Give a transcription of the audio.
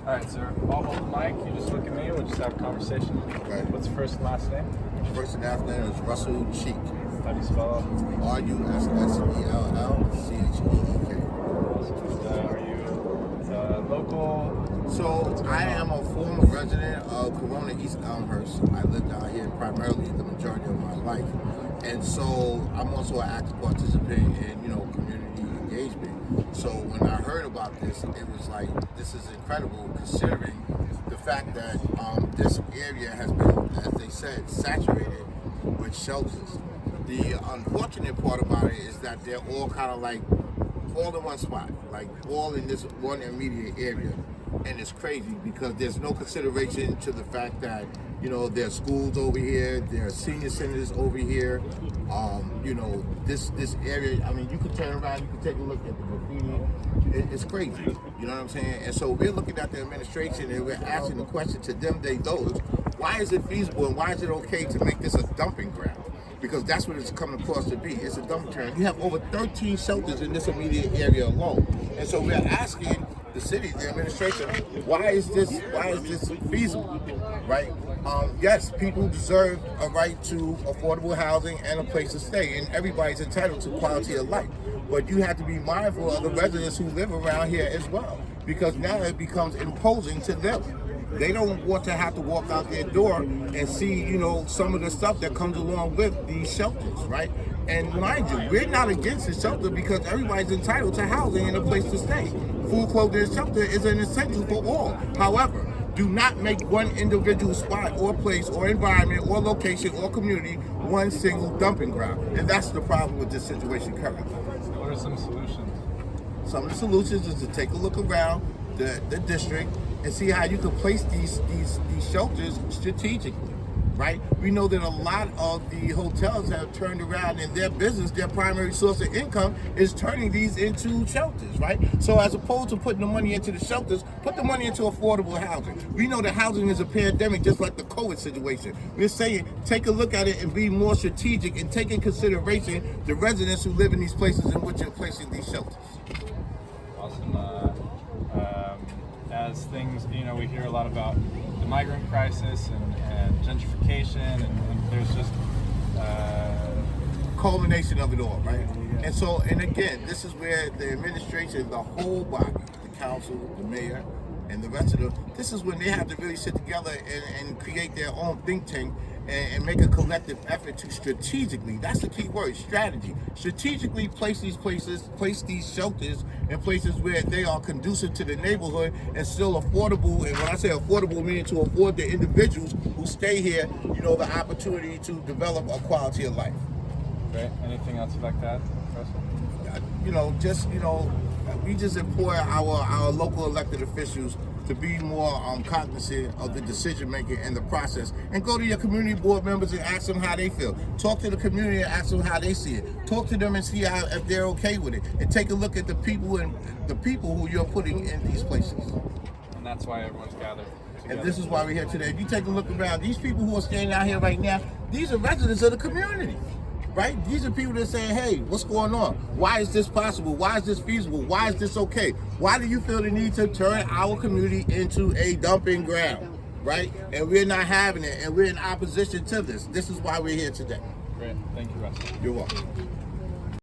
All right, sir. I'll hold the mic. You just look at me. We'll just have a conversation. Right. What's your first and last name? First and last name is Russell Cheek. How do you spell it? RUSSELLCHEEK. Are you local? So I am a former resident of Corona, East Elmhurst. I lived out here primarily the majority of my life, and so I'm also an active participant in community engagement. So when I heard about this, it was like, this is incredible considering the fact that this area has been, as they said, saturated with shelters. The unfortunate part about it is that they're all kind of like all in one spot, like all in this one immediate area. And it's crazy because there's no consideration to the fact that, there's schools over here, there are senior centers over here. This area, I mean, you can turn around, you can take a look at the graffiti. It's crazy, you know what I'm saying? And so we're looking at the administration and we're asking the question to them, those, why is it feasible and why is it okay to make this a dumping ground? Because that's what it's coming across to be. It's a dumping ground. You have over 13 shelters in this immediate area alone. And so we're asking the city, the administration, why is this feasible, right? Yes, people deserve a right to affordable housing and a place to stay, and everybody's entitled to quality of life. But you have to be mindful of the residents who live around here as well, because now it becomes imposing to them. They don't want to have to walk out their door and see, some of the stuff that comes along with these shelters, right? And mind you, we're not against the shelter because everybody's entitled to housing and a place to stay. Food, clothing, and shelter is an essential for all. However, do not make one individual spot or place or environment or location or community one single dumping ground. And that's the problem with this situation currently. What are some solutions? Some of the solutions is to take a look around the district and see how you can place these shelters strategically, right? We know that a lot of the hotels have turned around in their business, their primary source of income is turning these into shelters, right? So as opposed to putting the money into the shelters, put the money into affordable housing. We know that housing is a pandemic, just like the COVID situation. We're saying take a look at it and be more strategic and take in consideration the residents who live in these places in which you're placing these shelters. Awesome. As things, we hear a lot about the migrant crisis and gentrification, and there's just culmination of it all, right? And so, and again, this is where the administration, the whole body, the council, the mayor, and the rest of them, this is when they have to really sit together and create their own think tank and make a collective effort to strategically, that's the key word, strategy, strategically place these shelters in places where they are conducive to the neighborhood and still affordable. And when I say affordable, meaning to afford the individuals who stay here, the opportunity to develop a quality of life. Great. Anything else you'd like to add, Professor? We just implore our local elected officials to be more cognizant of the decision making and the process, and go to your community board members and ask them how they feel. Talk to the community and ask them how they see it. Talk to them and see if they're okay with it, and take a look at the people who you're putting in these places. And that's why everyone's gathered together. And this is why we're here today. If you take a look around, these people who are standing out here right now, these are residents of the community. Right? These are people that are saying, hey, what's going on? Why is this possible? Why is this feasible? Why is this okay? Why do you feel the need to turn our community into a dumping ground? Right? And we're not having it, and we're in opposition to this. This is why we're here today. Great. Thank you, Russell. You're welcome.